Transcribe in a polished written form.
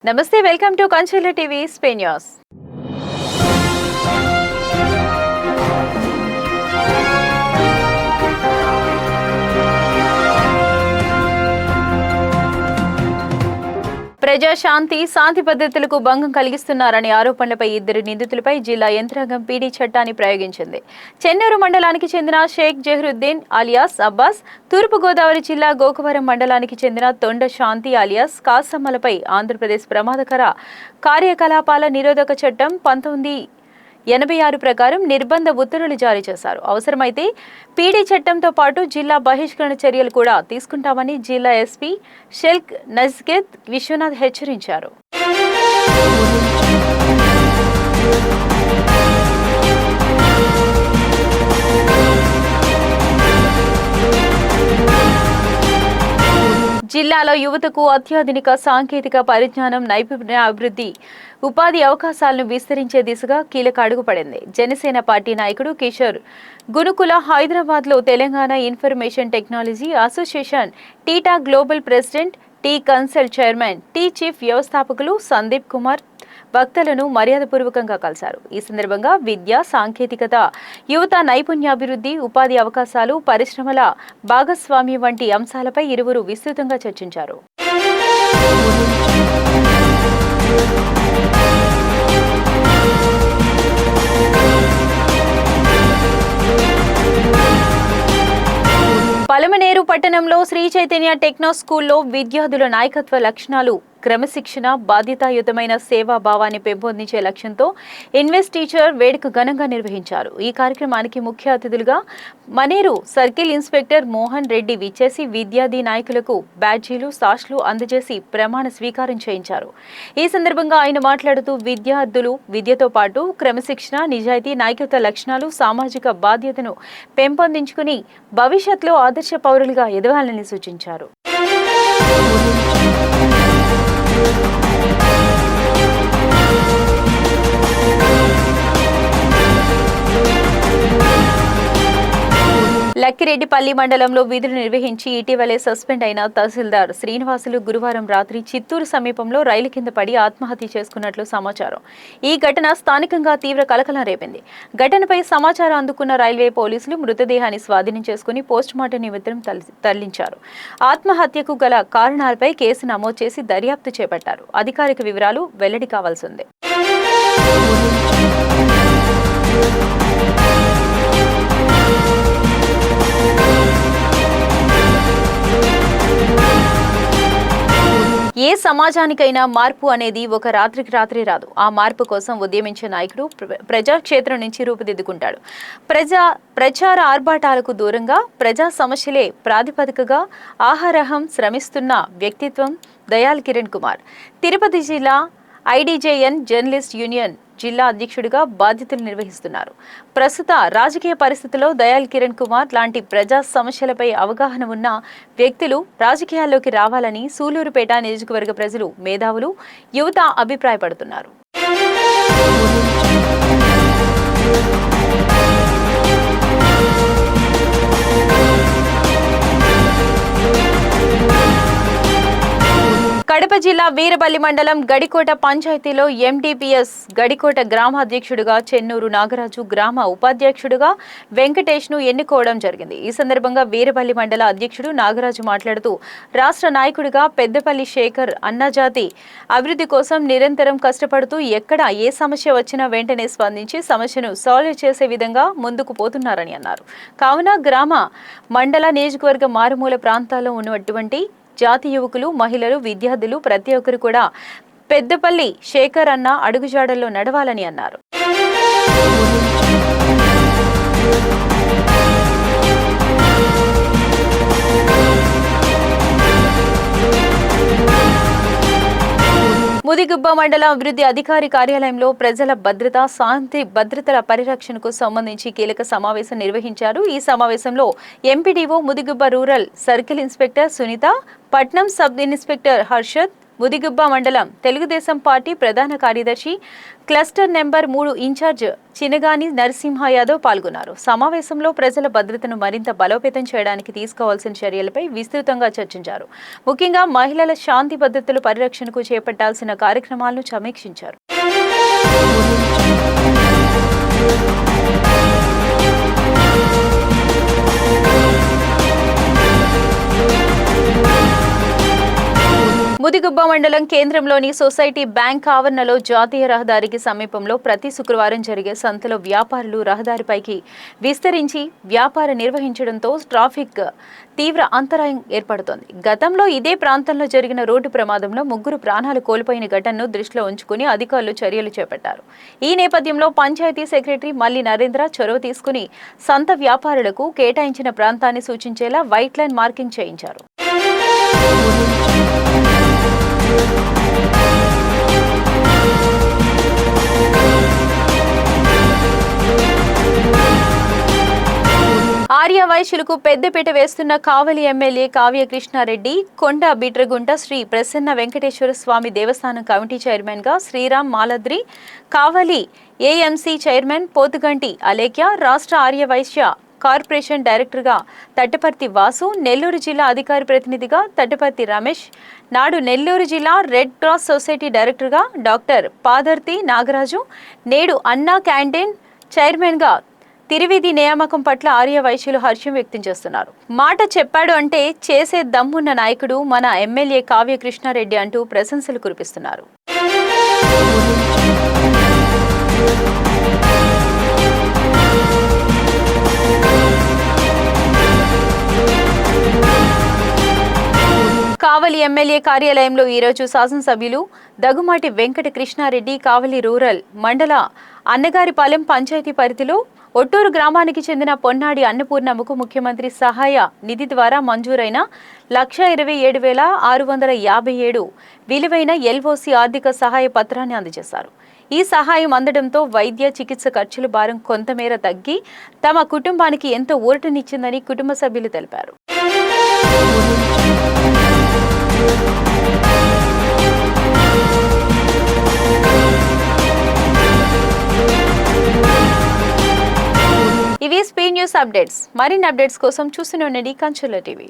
నమస్తే, welcome to Kanchela TV Spain news. ప్రజాశాంతి శాంతి భద్రతలకు భంగం కలిగిస్తున్నారనే ఆరోపణలపై ఇద్దరు నిందితులపై జిల్లా యంత్రాంగం పీడీ చట్టాన్ని ప్రయోగించింది. చెన్నూరు మండలానికి చెందిన షేక్ జహరుద్దీన్ అలియాస్ అబ్బాస్, తూర్పుగోదావరి జిల్లా గోకవరం మండలానికి చెందిన తొండ శాంతి అలియాస్ కాసమ్మలపై ఆంధ్రప్రదేశ్ ప్రమాదకర కార్యకలాపాల నిరోధక చట్టం 1986 ప్రకారం నిర్బంధ ఉత్తర్వులు జారీ చేశారు. అవసరమైతే పీడీ చట్టంతో పాటు జిల్లా బహిష్కరణ చర్యలు కూడా తీసుకుంటామని జిల్లా ఎస్పీ షెల్క్ నజ్గెత్ విశ్వనాథ్ హెచ్చరించారు. జిల్లాలో యువతకు అత్యాధునిక సాంకేతిక పరిజ్ఞానం, నైపుణ్య అభివృద్ధి, ఉపాధి అవకాశాలను విస్తరించే దిశగా కీలక అడుగు పడింది. జనసేన పార్టీ నాయకుడు కిషోర్ గునుకుల హైదరాబాద్లో Telangana information technology association TITA global president, T consult chairman, T chief వ్యవస్థాపకులు సందీప్ కుమార్ భక్తులను మర్యాదపూర్వకంగా కలిశారు. ఈ సందర్భంగా విద్య, సాంకేతికత, యువత నైపుణ్యాభివృద్ధి, ఉపాధి అవకాశాలు, పరిశ్రమల భాగస్వామ్యం వంటి అంశాలపై ఇరువురు విస్తృతంగా చర్చించారు. పలమనేరు పట్టణంలో శ్రీ చైతన్య టెక్నో స్కూల్లో విద్యార్థుల నాయకత్వ లక్షణాలు, క్రమశిక్షణ, బాధ్యతాయుతమైన సేవా భావాన్ని పెంపొందించే లక్ష్యంతో ఇన్వెస్ట్ టీచర్ వేడుక ఘనంగా నిర్వహించారు. ఈ కార్యక్రమానికి ముఖ్య అతిథులుగా మనేరు సర్కిల్ ఇన్స్పెక్టర్ మోహన్ రెడ్డి విచ్చేసి విద్యార్థి నాయకులకు బ్యాడ్జీలు, సాష్లు అందజేసి ప్రమాణ స్వీకారం చేయించారు. ఈ సందర్భంగా ఆయన మాట్లాడుతూ విద్యార్థులు విద్యతో పాటు క్రమశిక్షణ, నిజాయితీ, నాయకత్వ లక్షణాలు, సామాజిక బాధ్యతను పెంపొందించుకుని భవిష్యత్తులో ఆదర్శ పౌరులుగా ఎదగాలని సూచించారు. లక్కిరెడ్డిపల్లి మండలంలో విధులు నిర్వహించి ఇటీవలే సస్పెండ్ అయిన తహసీల్దార్ శ్రీనివాసులు గురువారం రాత్రి చిత్తూరు సమీపంలో రైలు కింద పడి ఆత్మహత్య చేసుకున్నట్లు సమాచారం. ఈ ఘటన స్థానికంగా తీవ్ర కలకలం రేపింది. ఘటనపై సమాచారం అందుకున్న రైల్వే పోలీసులు మృతదేహాన్ని స్వాధీనం చేసుకుని పోస్టుమార్టం నిమిత్తం తరలించారు. ఆత్మహత్యకు గల కారణాలపై కేసు నమోదు చేసి దర్యాప్తు చేపట్టారు. అధికారిక వివరాలు వెల్లడి కావాల్సి ఉంది. ఏ సమాజానికైనా మార్పు అనేది ఒక రాత్రికి రాత్రి రాదు. ఆ మార్పు కోసం ఉద్యమించే నాయకుడు ప్రజాక్షేత్రం నుంచి రూపుదిద్దుకుంటాడు. ప్రచార ఆర్భాటాలకు దూరంగా ప్రజా సమస్యలే ప్రాతిపదికగా ఆహారహం శ్రమిస్తున్న వ్యక్తిత్వం దయాల్ కిరణ్ కుమార్. తిరుపతి జిల్లా ఐడీజేఎన్ జర్నలిస్ట్ యూనియన్ జిల్లా అధ్యక్షుడిగా బాధ్యతలు నిర్వహిస్తున్నారు. ప్రస్తుత రాజకీయ పరిస్థితుల్లో దయాల్ కిరణ్ కుమార్ లాంటి ప్రజా సమస్యలపై అవగాహన ఉన్న వ్యక్తులు రాజకీయాల్లోకి రావాలని సూలూరుపేట నియోజకవర్గ ప్రజలు, మేధావులు, యువత అభిప్రాయపడుతున్నారు. కడప జిల్లా వీరపల్లి మండలం గడికోట పంచాయతీలో ఎండిపిఎస్ గడికోట గ్రామ అధ్యక్షుడిగా చెన్నూరు నాగరాజు, గ్రామ ఉపాధ్యక్షుడిగా వెంకటేష్ ను ఎన్నుకోవడం జరిగింది. ఈ సందర్భంగా వీరపల్లి మండల అధ్యక్షుడు నాగరాజు మాట్లాడుతూ రాష్ట్ర నాయకుడిగా పెద్దపల్లి శేఖర్ అన్నజాతి అభివృద్ధి కోసం నిరంతరం కష్టపడుతూ ఎక్కడ ఏ సమస్య వచ్చినా వెంటనే స్పందించి సమస్యను సాల్వ్ చేసే విధంగా ముందుకు పోతున్నారని అన్నారు. కావున గ్రామ, మండల, నియోజకవర్గ మారుమూల ప్రాంతాల్లో ఉన్నటువంటి జాతి యువకులు, మహిళలు, విద్యార్థులు ప్రతి ఒక్కరు కూడా పెద్దపల్లి శేఖర్ అన్న అడుగుజాడల్లో నడవాలని అన్నారు. ముదిగుబ్బ మండల అభివృద్ధి అధికారి కార్యాలయంలో ప్రజల భద్రత, శాంతి భద్రతల పరిరక్షణకు సంబంధించి కీలక సమావేశం నిర్వహించారు. ఈ సమావేశంలో MPDO, Mudigubba rural circle inspector Sunitha, Patnam sub inspector Harshad, Mudigubba మండలం తెలుగుదేశం పార్టీ ప్రధాన కార్యదర్శి cluster number 3 incharge Chinagani Narasimha Yadav పాల్గొన్నారు. సమావేశంలో ప్రజల భద్రతను మరింత బలోపేతం చేయడానికి తీసుకోవాల్సిన చర్యలపై విస్తృతంగా చర్చించారు. ముఖ్యంగా మహిళల శాంతి భద్రతల పరిరక్షణకు చేపట్టాల్సిన కార్యక్రమాలను సమీక్షించారు. ముదిగుబ్బ మండలం కేంద్రంలోని సొసైటీ బ్యాంక్ ఆవరణలో జాతీయ రహదారికి సమీపంలో ప్రతి శుక్రవారం జరిగే సంతలో వ్యాపారులు రహదారిపైకి విస్తరించి వ్యాపారం నిర్వహించడంతో ట్రాఫిక్ తీవ్ర అంతరాయం ఏర్పడుతోంది. గతంలో ఇదే ప్రాంతంలో జరిగిన రోడ్డు ప్రమాదంలో 3 ప్రాణాలు కోల్పోయిన ఘటనను దృష్టిలో ఉంచుకుని అధికారులు చర్యలు చేపట్టారు. ఈ నేపథ్యంలో పంచాయతీ సెక్రటరీ మల్లి నరేంద్ర చొరవ తీసుకుని సంత వ్యాపారులకు కేటాయించిన ప్రాంతాన్ని సూచించేలా వైట్ లైన్ మార్కింగ్ చేయించారు. ఆర్య వైశ్యులకు పెద్దపీట వేస్తున్న కావలి ఎమ్మెల్యే కావ్య కృష్ణారెడ్డి కొండ బిట్రగుంట శ్రీ ప్రసన్న వెంకటేశ్వర స్వామి దేవస్థానం కమిటీ చైర్మన్ గా శ్రీరామ్ మాలద్రి, కావలి ఏఎంసీ చైర్మన్ పోతుగంటి అలేఖ్య, రాష్ట్ర ఆర్య వైశ్య కార్పొరేషన్ డైరెక్టర్గా తట్టపర్తి వాసు, నెల్లూరు జిల్లా అధికారి ప్రతినిధిగా తట్టపర్తి రమేష్, నాడు నెల్లూరు జిల్లా రెడ్ క్రాస్ సొసైటీ డైరెక్టర్గా డాక్టర్ పాదర్తి నాగరాజు, నేడు అన్నా క్యాంటీన్ చైర్మన్గా తిరివిధి నియామకం పట్ల ఆర్య వైశ్యులు హర్షం వ్యక్తం చేస్తున్నారు. మాట చెప్పాడు అంటే చేసే దమ్మున్న నాయకుడు మన ఎమ్మెల్యే కావ్య కృష్ణారెడ్డి అంటూ ప్రశంసలు కురిపిస్తున్నారు. కావలి ఎమ్మెల్యే కార్యాలయంలో ఈరోజు శాసనసభ్యులు దగ్గుమాటి వెంకట కృష్ణారెడ్డి కావలి రూరల్ మండల అన్నగారిపాలెం పంచాయతీ పరిధిలో ఒట్టూరు గ్రామానికి చెందిన పొన్నాడి అన్నపూర్ణమ్మకు ముఖ్యమంత్రి సహాయ నిధి ద్వారా మంజూరైన 1,27,657 విలువైన ఎల్ఓసి ఆర్థిక సహాయ పత్రాన్ని అందజేశారు. ఈ సహాయం అందడంతో వైద్య చికిత్స ఖర్చుల భారం కొంతమేర తగ్గి తమ కుటుంబానికి ఎంతో ఊరటనిచ్చిందని కుటుంబ సభ్యులు తెలిపారు. ఇవి స్పీ న్యూస్ అప్డేట్స్. మరిన్ని అప్డేట్స్ కోసం చూస్తూనే ఉండండి కంచుల టీవీ.